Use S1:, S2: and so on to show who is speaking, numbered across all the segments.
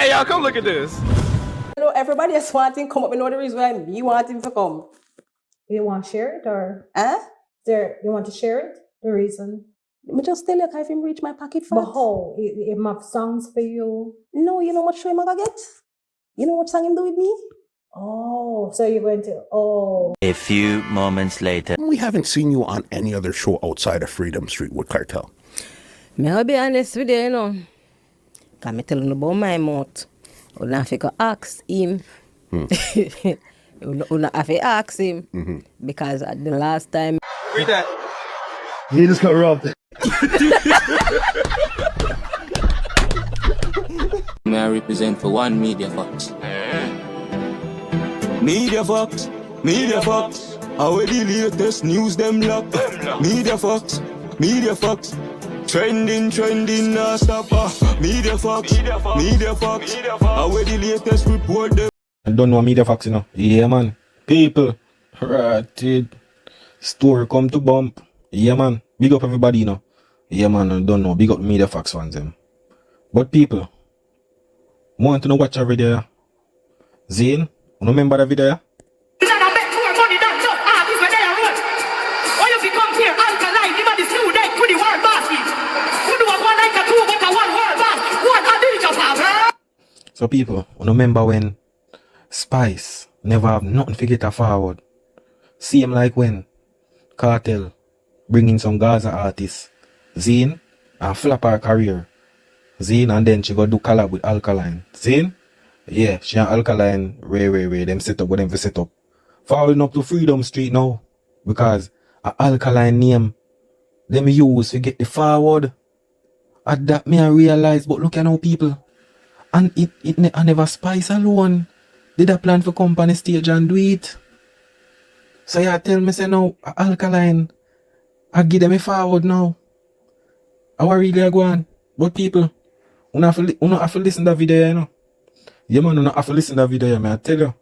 S1: Hey, y'all, come look at this.
S2: You know, everybody is wanting come up. You know the reason why me want him to come.
S3: You want to share it or?
S2: Huh?
S3: You want to share it? The reason?
S2: Me just tell you if him reach my pocket fat.
S3: But how? He have songs for you?
S2: No, you know what show him I gonna get? You know what song him do with me?
S3: Oh, so you're going to, oh.
S4: A few moments later.
S5: We haven't seen you on any other show outside of Freedom Street with Cartel.
S6: I'll be honest with you, you know. Can me tell you about my mouth? You have to ask him. You have to ask him. Because at the last time...
S1: Read that.
S7: He just got robbed.
S8: May I represent for one Media Fox? Media Fox, Media Fox. Our the latest news them lock. Media Fox, Media Fox. Trending, nah stop. Media Fox, Media Fox. Our the latest report them.
S9: I don't know Media Fox, you know. Yeah, man. People. Right. Store come to bump. Yeah, man. Big up everybody, you know. Yeah, man. I don't know. Big up Media Fox fans, them. But people, want to know watch a video? Zane, you remember the video? So people, you remember when Spice never have nothing to get a forward? Same like when Cartel bringing some Gaza artists, Zane, and flap her career. Zane, and then she go do collab with ALKALINE. Zane? Yeah, she and ALKALINE, Ray, them set up what them for set up. Falling up to Freedom Street now. Because a ALKALINE name, them use to get the forward. At that me I realize, but look at now people. And I never Spice alone. Did I plan for come on the stage and do it? So you tell me say now, ALKALINE, I give them a forward now. How really I go on? But people, you have to listen to the video, you know. Yeah man, you have to listen to the video, man. I tell you.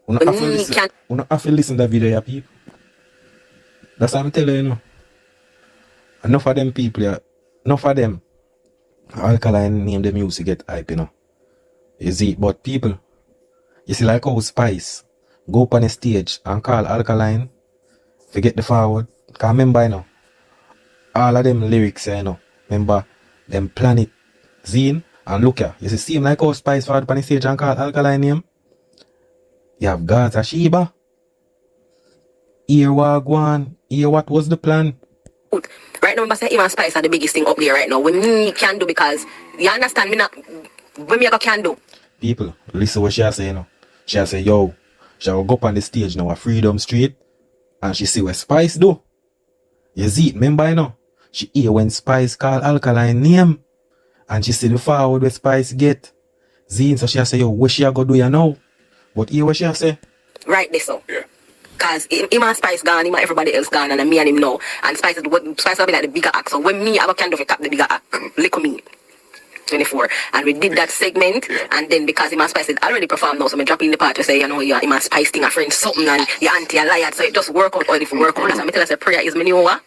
S9: You have to listen to the video, people. That's what I'm telling you, you know. Enough of them people, yeah. Enough of them. ALKALINE name the music get hype, you know. You see, but people, you see like how Spice go up on the stage and call ALKALINE, forget the forward. Cause remember, you know, all of them lyrics, you know, remember them Planet, Zine, and look here, you see, seem like how Spice forward up on the stage and call ALKALINE name. You have Gaza, Sheba. Hear Wagwan, hear what was the plan.
S6: Right now, I say even Spice are the biggest thing up there right now. What me can do because, you understand me not, what me can do.
S9: People, listen what she say, you know. She say, yo, she will go up on the stage now at Freedom Street and she see what Spice do. You see it, remember, you know. She hear when Spice call ALKALINE name and she see the forward where Spice get. Zine, so she say, yo, what she go do you now? But hear what she say?
S6: Right this so. Yeah. Cause him and Spice gone, him and everybody else gone, and me and him know. And Spice will be like the bigger act. So when me, I can do tap the bigger act. Look at me. 24. And we did that segment, and then because him and Spice had already performed now, so I drop in the part to say, you know, him and Spice thing a friend something, and your auntie a liar. So it just work out all if you work out. That's why I tell us prayer is my new what?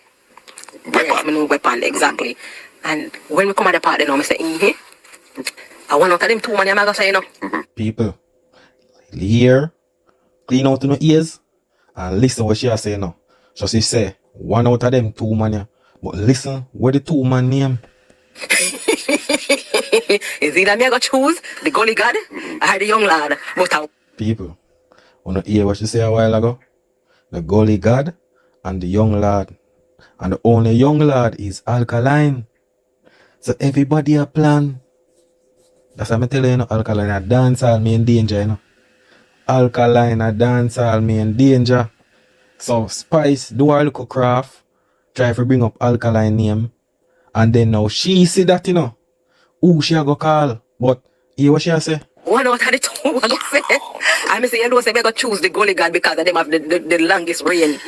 S6: Prayer is my new weapon, exactly. And when we come at the part, then I say, I want out of them 2 man, I'm going to say, you know.
S9: People, hear, clean out your ears, and listen what she say now. So she say, 1 out of them 2 man, yeah. But listen, what the 2 man name?
S6: Is either me I go choose the Gully God or the young lad? But
S9: people, wanna hear what she say a while ago? The Gully God and the young lad. And the only young lad is ALKALINE. So everybody a plan. That's what I'm telling you, know, ALKALINE a dancehall me in danger, you know. ALKALINE a dancehall me in danger. So Spice do her little craft, try to bring up ALKALINE name. And then now she see that, you know, who she a go call. But hear what she a say?
S6: 1 out of the 2 I go say. I say you don't say we go choose the Gully God because of them have the longest reign.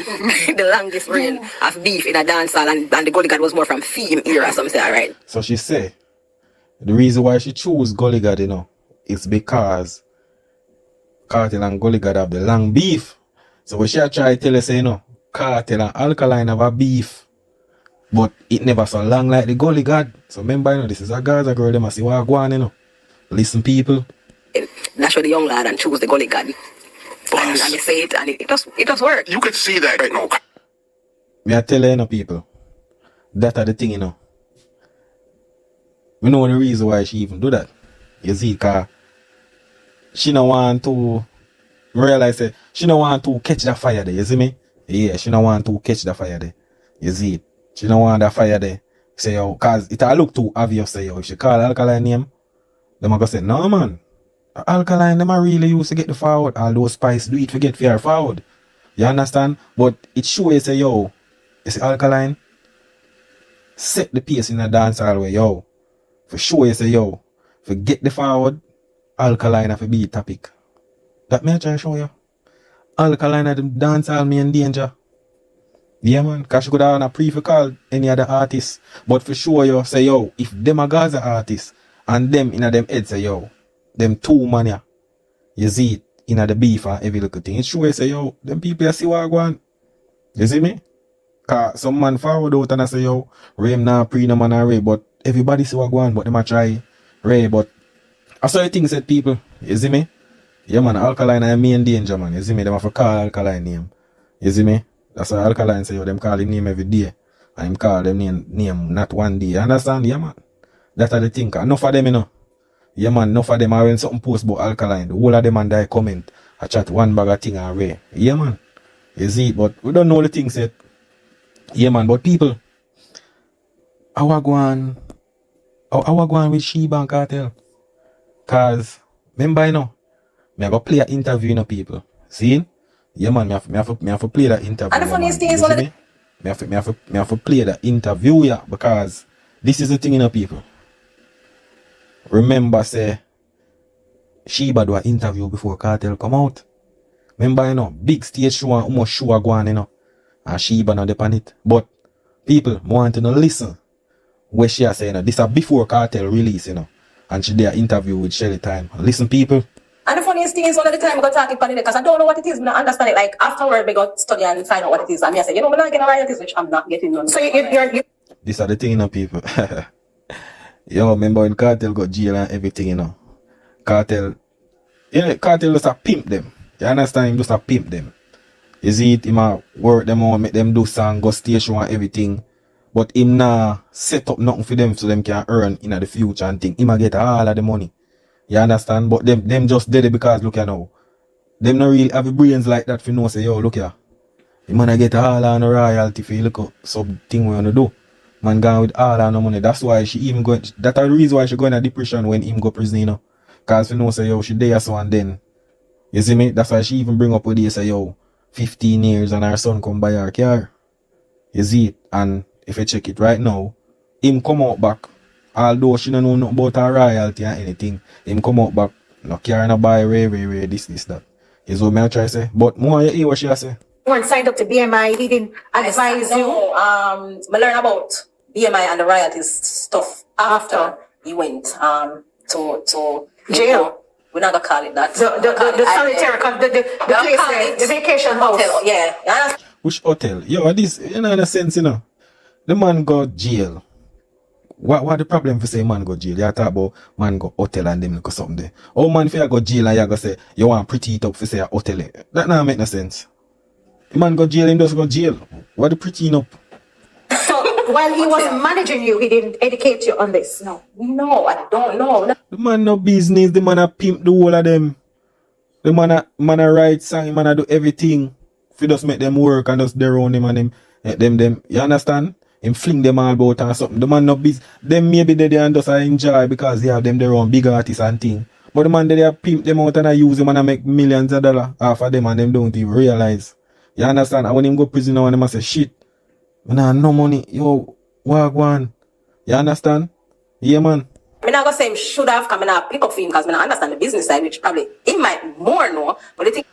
S6: The longest reign of beef in a dancehall, and the Gully God was more from theme era, some say, alright.
S9: So she say the reason why she choose Gully God, you know, is because Cartel and Gully God have the long beef. So when she a try to tell us, you know, Cartel and ALKALINE have a beef. But it never so long like the Gully God. So remember, you know, this is a Gaza girl, they must see what go on, you know. Listen, people.
S6: That's where the young lad and choose the Gully God. And I say it, and it does work.
S5: You could see that right now.
S9: Me I tell you, people. That are the thing, We know the reason why she even do that. You see, because she don't want to realize that she don't want to catch the fire there. You see me? Yeah, she don't want to catch the fire there. You see it? She don't want the fire there. Say, yo, cause it look too obvious. Say, yo, if she call Alkaline name, them are gonna say, no man. Alkaline, them are really used to get the FAWUD. All those spice do it for get fair FAWUD. You understand? But it show you say, yo, you see Alkaline, set the pace in a dancehall way, yo. For sure you say, yo, forget the FAWUD, Alkaline have to be a topic. That may I try to show you. Alkaline at the dancehall me in danger. Yeah man, cause she could have a pre-for call any other artist. But for sure you say, yo, if them a Gaza artist and them in a them head say, yo, them two man ya, you see it in a the beef and every little thing. It's sure you say, yo, them people you see what I want. You see me? Cause some man forward out and I say, yo, Ray now pre no man and Ray, but everybody see what I want, but them a try Ray, but I saw the thing said people, you see me? Yeah man, Alkaline is me in danger man, you see me? Them have to call Alkaline name. You see me? That's why Alkaline say, yo, them call him name every day. And him call them name not one day. You understand? Yeah man. That's the thing. Enough of them, Yeah man, enough of them are when something post about Alkaline. The whole of them and they comment. I chat one bag of thing and Ray. Yeah man. You see it, but we don't know the things yet. Yeah man, but people, how I go on with SHEBA and Kartel? Cause remember me I go play an interview people. See? Yeah man, me have to play that interview.
S2: And the funniest thing is
S9: one of the me have to play that interview, yeah, because this is the thing people. Remember say SHEBA do an interview before Kartel come out. Remember big stage show and almost show go on and SHEBA not depend it. But people want to listen where she is saying this is before Kartel release, and she did an interview with Shelly Time. Listen people.
S2: And the funniest thing is one of the time I got talking about it because I don't know what it is, but I understand it. Like afterward, we got study and find out what it is. And me I say, I'm not getting royalties, which I'm not getting none. So you're
S9: These are the thing, people. Yo, remember when Kartel got jail and everything, Kartel just a pimp them. You understand? Him just a pimp them. You see it, him a work them out, make them do song, go station and everything. But him nah set up nothing for them so them can earn in the future and thing. Him a get all of the money. You understand? But them just did it because look here now. Them not really have brains like that for know say, yo, look here. You man get all on the royalty for you look up something we wanna do. Man gone with all on the money. That's why she even going that's the reason why she go in a depression when him go prison, Cause you know say yo she there so and then. You see me? That's why she even bring up with this say yo 15 years and her son come buy her car. You see it? And if you check it right now, him come out back. Although she don't know nothing about her royalty or anything, him come out back, no car, no buy, Ray, this, that. Is what I try to say. But more you hear what she say.
S3: You weren't signed up to BMI, he didn't advise you?
S2: No, I learned about BMI and the royalties stuff after he went to
S3: jail.
S2: We're not gonna call it that.
S3: The solitary, the place there, the vacation house.
S2: Hotel, yeah.
S9: Which hotel? Yo, this, in a sense, the man go jail. What the problem for say man go jail? You talk about man go hotel and them go something there. Oh man, if you go jail and you go say you want pretty it up for say a hotel. That not make no sense. The man go jail and just go jail. What the pretty up?
S3: So while he was managing you, he didn't educate you on this? No,
S2: I don't know.
S9: The man no business, the man a pimp the whole of them. The man a write song, the man a do everything. If you just make them work and just their own them and them. You understand? Him fling them all about and something. The man not busy. Them maybe they and just enjoy because they have them their own big artists and thing. But the man they pimp them out and I use them and I make millions of dollars off of them and them don't even realize. You understand? And when him go prison now and them say shit. Man have no money. Yo, what go on? You understand? Yeah man.
S2: I'm not gonna say him should have come and pick up for him because I don't understand the business side, which probably he might more know. But the thing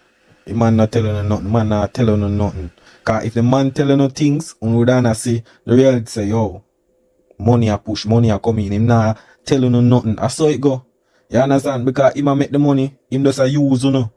S9: the man not telling you nothing. Man not telling you nothing. Cause if the man telling you things, we would say the reality say, yo, money a push, money a come in. Him not telling you nothing. I saw it go. You understand? Because him a make the money, him just a use, And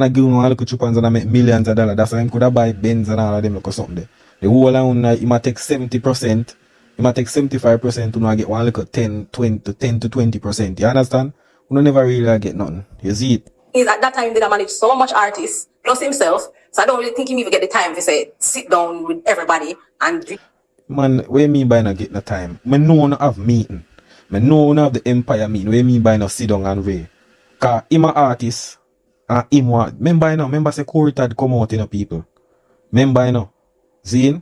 S9: I give him a little chupans and I make millions of dollars. That's why him could have buy Benz and all of them look or something there. The whole around he might take 70%, he might take 75% to get one little 10 to 20%. You understand? You never really get nothing. You see it?
S2: He's at that time did I manage so much artists plus himself, so I don't really think he even get the time to say sit down with everybody and drink.
S9: Man, what you mean by not getting the time? Me know no have meeting. Me know no have the empire meeting. What you mean by not sit down and wait? Cause him a artist and him want. Remember you know, remember say Coritad come out, you know, people. Remember you know. See?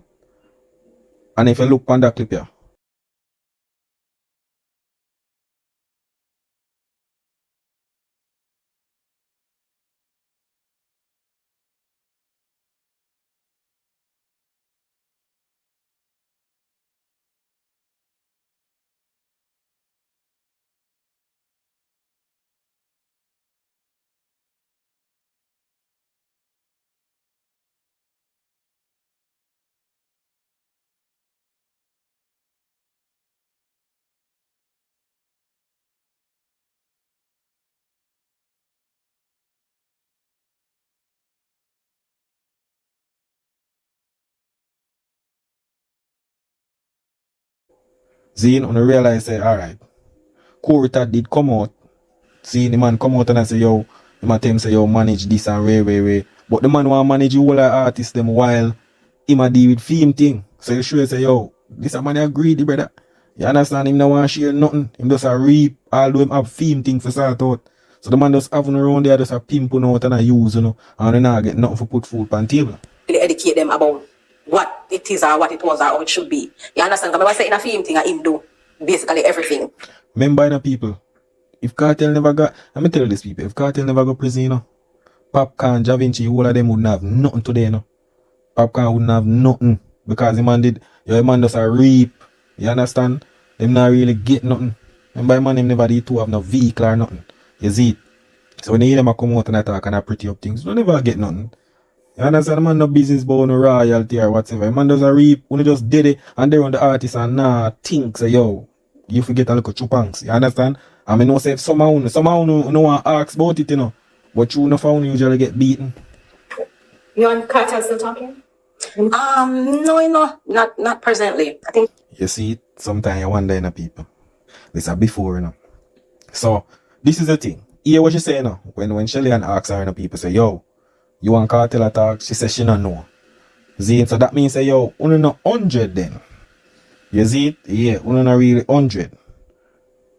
S9: And if you look on that clip here. See, on realize say, alright, Coritad did come out. See, the man come out and I say, yo, the man tell him say, yo, manage this and way. But the man want manage you all the artists them while him a deal with fame thing. So you sure say, yo, this a man a greedy, brother. You understand? Him no want share nothing. Him just a reap, although him have fame thing for sort out. So the man just having around there just a pimping out and a use, you know, and they not get nothing for put food on table.
S2: Really educate them about what it is or what it was or how it should be. You understand? Because I say in a film thing, I him do basically everything.
S9: Remember, you know, people, if Cartel never got, let me tell you this, people, if Cartel never got prison, you know, Popcorn, Ja Vinci, all of them wouldn't have nothing today, you know. Popcorn wouldn't have nothing because the man did, your man does a reap. You understand? Them not really get nothing. Remember, man, them never did to have no vehicle or nothing. You see it? So when you hear them come out and attack and pretty up things, you never get nothing. You understand? The man no business about no royalty or whatever. The man does a reap, when just did it, and they're on the artist and nah think say, yo, you forget a little chupanks. You understand? I mean, no say if somehow no one ask about it, you know. But you no found usually get beaten.
S3: You and Cartel still talking?
S2: No, not presently. I think
S9: You see it? Sometimes you wonder, you know, people. This is before, you know. So, this is the thing. Hear what she say, you know. When Shelly and asks her, you know, people say, yo, you want Cartel attack? She says she don't know. See? So that means say, yo, you not 100 then. You see it? Yeah, you not really 100.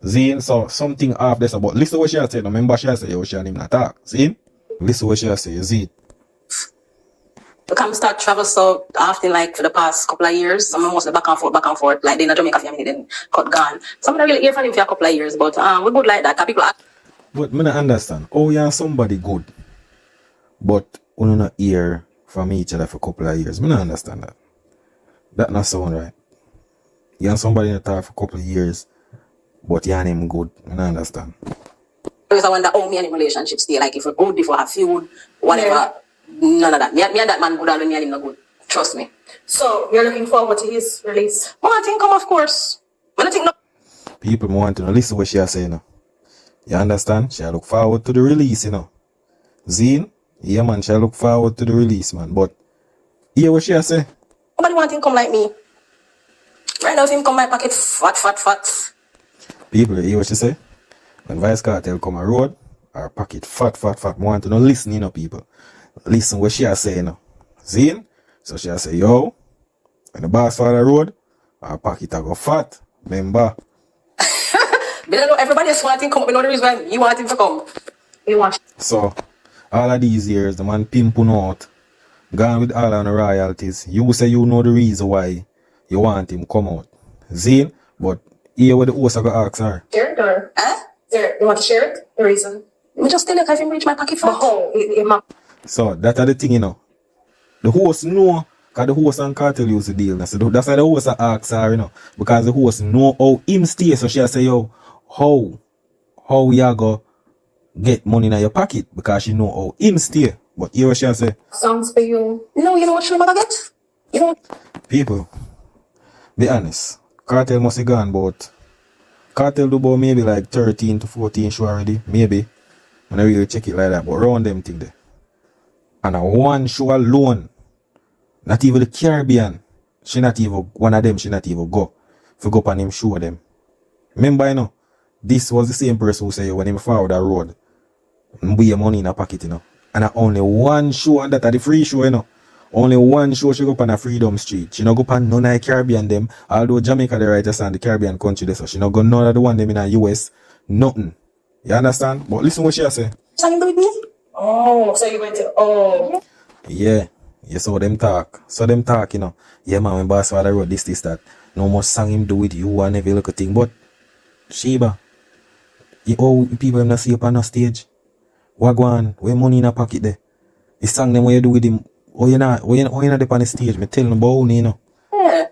S9: See? So something off this about. Listen what she has said. Remember she has said, yo, she didn't even attack. See? Listen what she has said. You see it?
S2: we come start travel so often, like for the past couple of years. I'm mostly back and forth. Like they in Jamaica family, then cut gone. Some don't really hear from him for a couple of years, but we're good like that. 'Cause people ask,
S9: But me not understand. Oh, yeah, somebody good. But we not hear from each other for a couple of years. Me not understand that. That not sound right. You and somebody in a talk for a couple of years, but you and him good. Me not understand.
S2: I wonder how me and him relationship stay. Like if we're good, if we have feud, whatever. None of that. Me and that man good, and me and him not good. Trust me.
S3: So you're looking forward to his release?
S2: Well, I think come of course. But I think no.
S9: People want to know, listen what she has saying now. You understand? She look forward to the release, you know. Zine? Yeah, man, she look forward to the release, man. But hear what she has say.
S2: Nobody want him come like me. Right now, if him come my pocket fat.
S9: People, hear what she say? When vybzkartel come a road, her pocket fat. Want to know, listen, you know, people. Listen what she has say, you know. Zine? So she has say, yo, when the boss for the road, her pocket a go fat. Remember?
S2: But I know everybody else want him come. But know the reason why you want him to come.
S3: You want?
S9: So, all of these years, the man pimping out, gone with all of the royalties. You say you know the reason why you want him come out. Zane, but here what the host are going to ask her.
S3: Share it or? You want to share it? The reason?
S2: Me just tell you if him reach my pocket fat.
S9: So, that's the thing, you know. The host know, because the host and Cartel use the deal. So that's why the host ask her, you know. Because the host know how him stay. So she say, yo, how you go get money in your pocket? Because she know how him stay. But here what she say.
S3: Songs for you.
S2: No, you know what show I'm gonna get? You know.
S9: People, be honest. Cartel must have gone, but Cartel do about maybe like 13 to 14 show already. Maybe. When I really check it like that. But around them thing there. And a one show alone. Not even the Caribbean. One of them she not even go. For go up and him show them. Remember, you know, this was the same person who say when him forward the road, we your money in a pocket, you know. And only one show, and that are the free show, you know. Only one show she go up on a Freedom Street. She no go up on none of the Caribbean them. Although Jamaica the right and the Caribbean country there, so she no go none of the one them in the US. Nothing. You understand? But listen what she say.
S2: Something to do with me? Oh, so you're going to, oh.
S9: Yeah. Yeah, so them talk. So them talk, you know. Yeah, man, when Boss Father wrote this, that. No more song him do with you and every little thing. But, Sheba, you all people him not see up on the stage. Wagwan, where money in a pocket there. The song them what you do with him. Oh, you not up on the stage. Me tell them about you know.
S2: Yeah.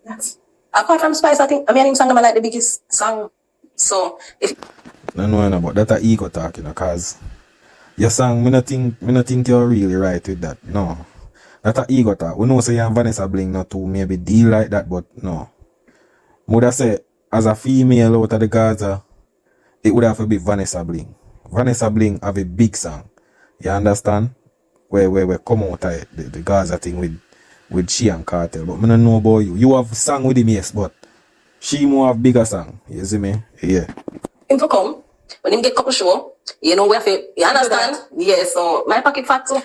S2: That's, apart from Spice, I think song I like the biggest song. So, if...
S9: No, but that a ego talk, you know, cause your song, me not think you're really right with that. No. That a ego talk. We know say you and Vanessa Bling not to maybe deal like that, but no. Would say, as a female out of the Gaza, it would have to be Vanessa Bling. Vanessa Bling have a big song. You understand? Where we come out of the Gaza thing with she and Cartel. But I don't know about you. You have song with him, yes, but she more have bigger song. You see me? Yeah.
S2: Him to come, when him get couple show, you know where you understand? Yeah, so my pocket fat too.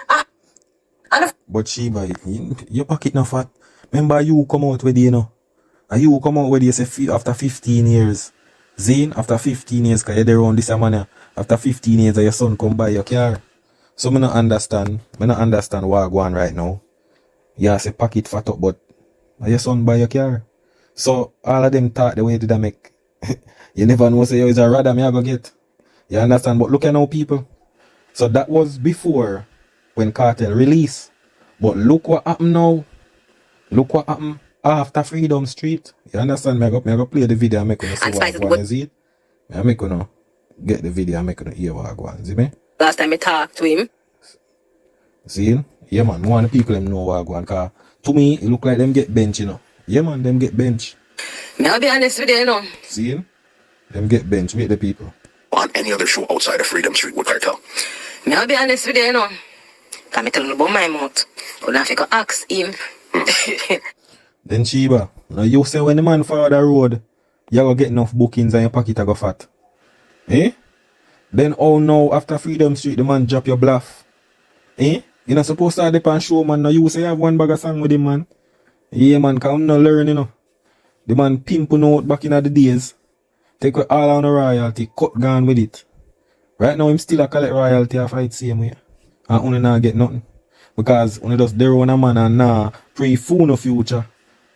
S2: And
S9: but Sheba, your pocket not fat. Remember you come out with you know. And you come out with you say after 15 years. Zane, after 15 years, because you're there around this money. After 15 years, your son come buy your car. So I don't understand what I go on right now. Yeah, say pocket fat up, but your son buy your car. So all of them talk the way did I make. You never know say is a rather me I go get. You understand? But look at now people. So that was before when Cartel released. But look what happened now. Look what happened after Freedom Street. You understand? I go play the video and make you see what I go on. See it? I make you get the video and make you hear what I go on. See me?
S6: Last time I talked to him.
S9: See? Yeah man, one of the people them know what I go on. Cause to me, it look like them get bench, you know. Yeah man, them get bench.
S6: I'll be honest with you, you know.
S9: See? Them get bench, meet the people.
S5: On any other show outside of Freedom Street with Cartel.
S6: I'll be honest with you, you know. Can I tell you about my mouth? Or if I can ask him.
S9: Then Sheba, now you say when the man follow the road, you go get enough bookings and your pocket go fat. Eh? Then oh no, after Freedom Street, the man drop your bluff. Eh? You're not supposed to have the pan show, man. Now you say you have one bag of song with him, man. Yeah, man, because I'm not learning, you know. The man pimping out back in the days. Take all on the royalty, cut gone with it. Right now, him still a collect royalty after it same way. And only not get nothing. Because only just there on a man and now pre-fool no future.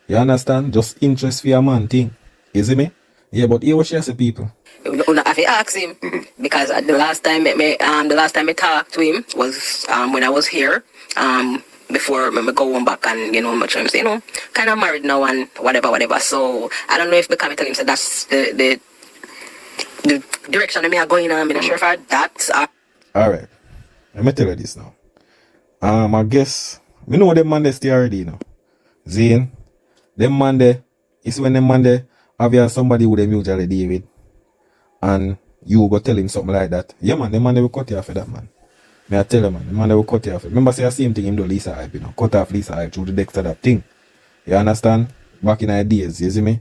S9: You understand? Just interest for your man thing. You see me? Yeah, but here what she say people.
S6: I have to ask him because the last time I talked to him was when I was here. Before me go back and you know much I'm saying, you know, kind of married now and whatever. So I don't know if because I tell him so that's the direction that me are going on. I'm not sure if that.
S9: Alright. Let me tell you this now. I guess we know them man they stay already, you know. Zane, them man there, it's when them man there have somebody who them usually deal with. And you go tell him something like that. Yeah man, them man they will cut you off for that man. I tell you man, the man they will cut you off. Remember say the same thing him do Lisa Hype, you know. Cut off Lisa Hype through the Dexter that thing. You understand? Back in the days, you see me?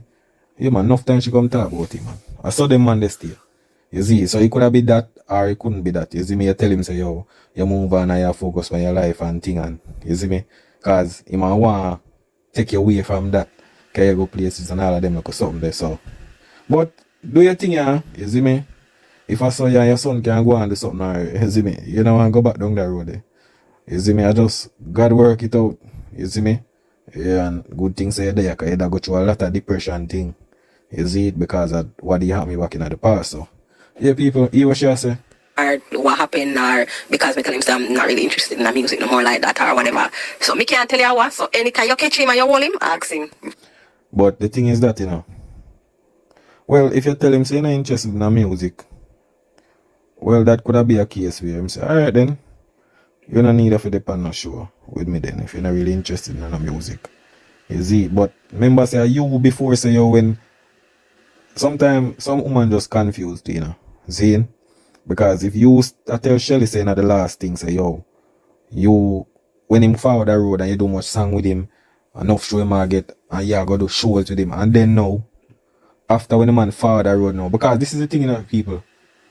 S9: Yeah man, enough time she come talk about him man. I saw them man they stay. You see, so it could have been that or it couldn't be that. You see me, you tell him say yo, you move on and you focus on your life and thing and you see me? Cause he might want to take you away from that. Cause you go places and all of them look something there. So but do your thing, yeah, you see me? If I saw you and your son can go and do something, or, you see me? You don't want to go back down that road there. You see me? I just God work it out. You see me? Yeah, and good things say there, because you go through a lot of depression thing. You see it because of what happened back in the past. So yeah, people, hear what she say.
S6: Or what happened, or because me tell him I'm not really interested in the music no more like that or whatever. So me can't tell you what. So anytime you catch him and you hold him, ask him.
S9: But the thing is that, you know, well, if you tell him say you're not interested in the music, well, that could have been a case where him say, alright then, you don't need to depend on show with me then, if you're not really interested in the music. You see, but remember say you before say you when sometimes some woman just confused, you know, see? Because if you tell Shelly saying at the last thing, say yo, you when him follow the road and you do much song with him, enough show him I get and you go do shows with him, and then now after when the man father road now. Because this is the thing, you know, people.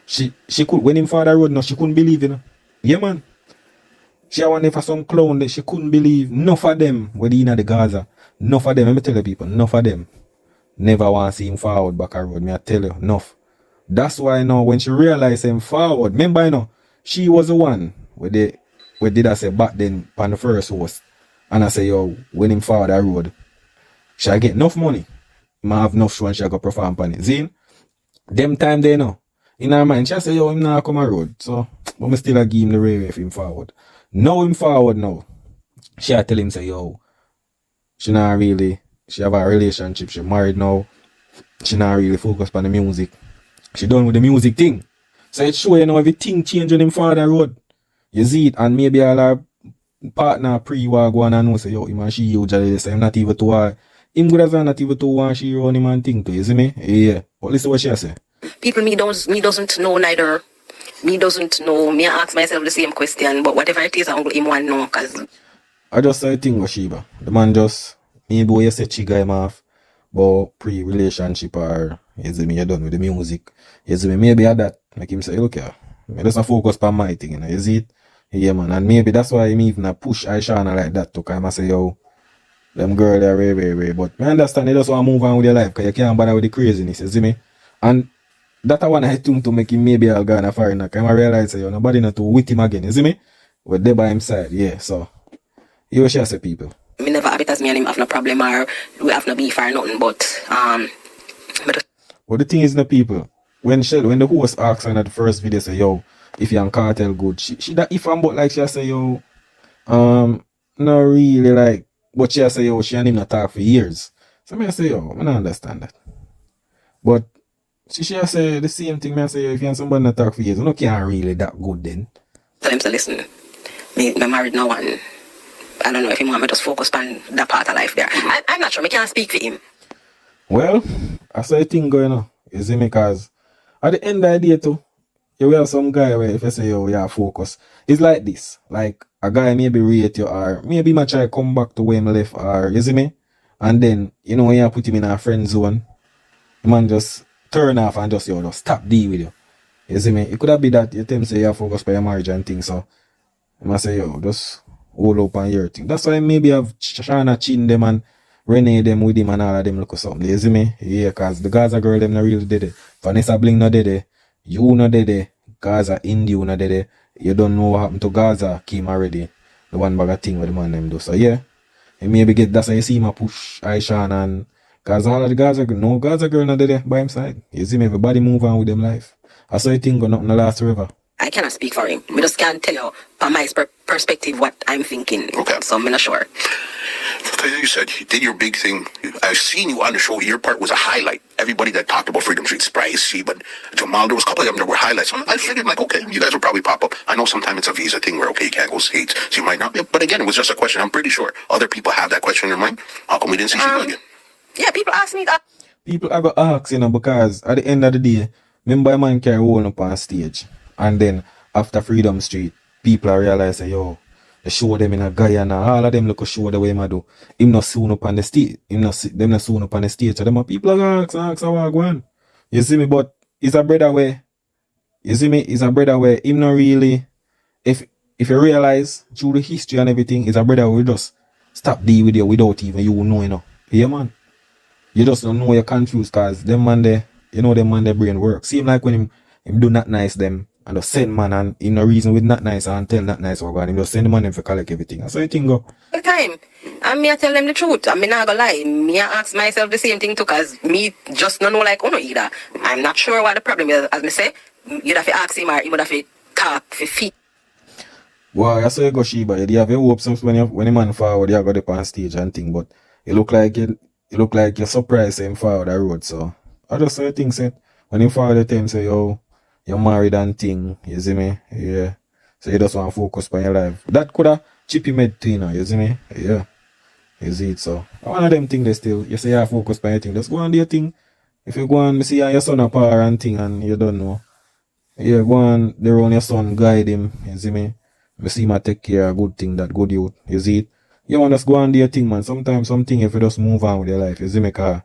S9: She could, when him father road now, she couldn't believe, you know. Yeah, man. She had one for some clown that she couldn't believe. Enough of them were in the Gaza. Enough of them, let me tell you people, enough of them never want to see him forward back a road. Me I tell you, enough. That's why now when she realized him forward, remember you know, she was the one where did I say back then on the first host. And I say, yo, when him forward that road, she get enough money. Might have enough show and she go perform on it. Zine, them time they know. In her mind, she say, yo, him not come a road. So, but me still a give him the railway for him forward. Now him forward now. She a tell him say, yo, she not really, she have a relationship, she married now. She not really focused on the music. She done with the music thing. So it show you know everything change on him father road. You see it, and maybe all our partner pre-war go on and know say, yo, him and she usually say, I'm not even too hard. Him good as not even too want she run him and thing to, you see me? Yeah. But listen what she say.
S6: People me doesn't know neither. Me doesn't know. Me I ask myself the same question, but whatever it is, Uncle him want know, cause
S9: I just say thing with Sheba. The man just maybe what you say chiga him off, but pre-relationship or you see me, you done with the music. You see me, maybe at that make him say, look here, me just a focus on my thing, you know, you see it? Yeah man, and maybe that's why him even a push Aishana like that to come and say, yo, them girl they are very, but I understand you just want to move on with your life because you can't bother with the craziness, you see me? And that I want to think to make him maybe I'll go on a foreigner. I realize say, yo, nobody not to with him again, you see me? We're there by his side, yeah, so you shall say people.
S6: me never have it as me and him have no problem or we have no beef or nothing, but
S9: Well, the thing is, the people, when the host asks her in the first video, say, yo, if you and cartel good, she that if I'm but like she say, yo, not really like, but she say, yo, she and him not talk for years. So me I say, yo, I don't understand that. But she say the same thing, me I say, yo, if you and somebody not talk for years, you know, can't really that good then.
S6: tell him to listen. Me married now and I don't know if he want me to just focus on that part of life there. I'm not sure, I can't speak for him.
S9: Well, I saw a thing going on, you see me, because at the end of the day too, you will have some guy where if you say, yo, yeah, focus, it's like this. Like, a guy maybe rate you or maybe might try come back to where he left or, you see me? And then, you know, when you put him in a friend zone, the man just turn off and just, yo, just stop deal with you. You see me? It could have been that you tell him say you focus on your marriage and things, so I must say, yo, just hold up on your thing. That's why maybe I've Shana chin them and Renee them with him and all of them look or something. You see me? Yeah, cause the Gaza girl them not really did it. Vanessa Bling not did it. You not did it. Gaza Indy you not did it. You don't know what happened to Gaza Kim already. The one bag of thing with the man them do. So yeah. And maybe get that's how you see him push Aishan and cause all of the Gaza girl. No Gaza girl not did it by him side. You see me? Everybody move on with them life. I saw a thing going up in the last forever.
S6: I cannot speak for him. I just can't tell you from my perspective what I'm thinking.
S1: Okay.
S6: So I'm not sure.
S1: You said you did your big thing. I've seen you on the show. Your part was a highlight. Everybody that talked about Freedom Street, Spicy, but Jamal, there was a couple of them that were highlights. I figured, like, okay, you guys will probably pop up. I know sometimes it's a visa thing where, okay, you can't go states, so you might not. But again, it was just a question. I'm pretty sure other people have that question in their mind. How come we didn't see Sheba again?
S6: Yeah, people ask me that.
S9: People have to ask, you know, because at the end of the day, remember a man carry one up on stage. And then after Freedom Street, people realize, yo, they show them in a Guyana, all of them look show the way I do. Him not soon up on the stage. Them not soon up on the stage. So them are people are ask how I go on. You see me, but it's a brother way. You see me, it's a brother way. Him not really, if you realize through the history and everything, it's a brother who just stop deal with you without even you know, you know. Yeah, man. You just don't know you're confused because them man there, you know them man their brain work. Seem like when him do not nice them and just send man and in no reason with not nice and tell not nice or him just send the man them for collect everything. That's how you think go.
S6: The time. And me I tell them the truth. I mean, not gonna lie. Me I ask myself the same thing too, cause me just don't know like Uno either. I'm not sure what the problem is. As me say, you'd have to ask him or he would have to talk for feet.
S9: Wow, that's how you go Sheba. You have your hopes when the man forward, you got up on stage and thing, but it look like you're surprised him forward the road, so I just say things say when you forward the time say yo, you're married and thing, you see me? Yeah. So you just want to focus on your life. That could have chippy med to you know, you see me? Yeah. You see it, so one of them things they still you say you focus on your thing. Just go on do your thing. If you go on see your son a power and thing and you don't know. Yeah, go on there on your son, guide him, you see me? You see him take care of good thing, that good youth, you see it? You want to just go on do your thing, man. Sometimes something if you just move on with your life, you see me? Cause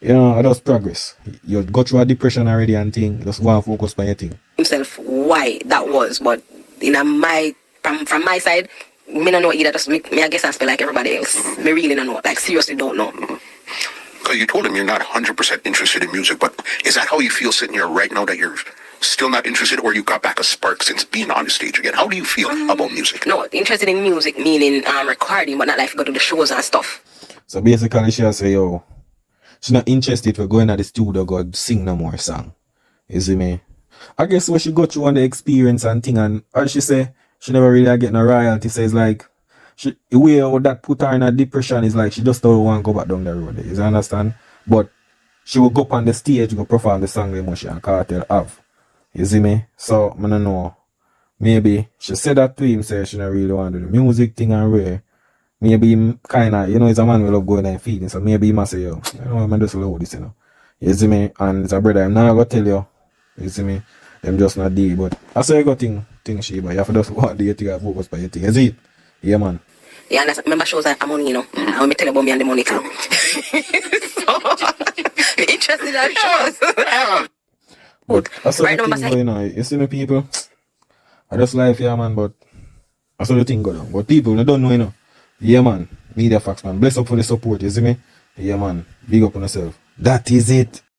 S9: You know, I just progress. You go through a depression already and thing. Just go and focus on your thing.
S6: Himself why that was, but in a my from my side, me don't know either. Just me I guess I feel like everybody else. Me really don't know. Like seriously don't know.
S1: Because you told him you're not 100% interested in music, but is that how you feel sitting here right now, that you're still not interested, or you got back a spark since being on the stage again? How do you feel about music?
S6: No, interested in music meaning recording, but not like go to the shows and stuff.
S9: So basically she say, yo, she's not interested for going to the studio go sing no more song. You see me? I guess when she go through on the experience and thing, and as she say, she never really get no royalty. So it's like the way how that put her in a depression is like she just don't want to go back down the road. You understand? But she will go up on the stage, go perform the song that she and Cartel have. You see me? So I don't know. Maybe she said that to him, say she don't really want to do the music thing and rare. Maybe him kinda, you know, he's a man who love going and feeding, so maybe he must say, yo, you know, I'm just love this, you know. You see me? And it's a brother, I'm not gonna tell you. You see me? Them just not deal, but I say you got thing Sheba. You have to just want the thing and focus by your thing. You see it? Yeah, man.
S6: Yeah, and remember shows that I'm money, you know. And when me tell you about me and the money come. So, interested in that shows.
S9: But I saw
S6: Right
S9: the
S6: now,
S9: thing going on. You see me, people? I just life, yeah, man, but I saw the thing go down. But people, they don't know, you know. Yeah, man. Media facts, man. Bless up for the support, you see me? Yeah, man. Big up on yourself. That is it.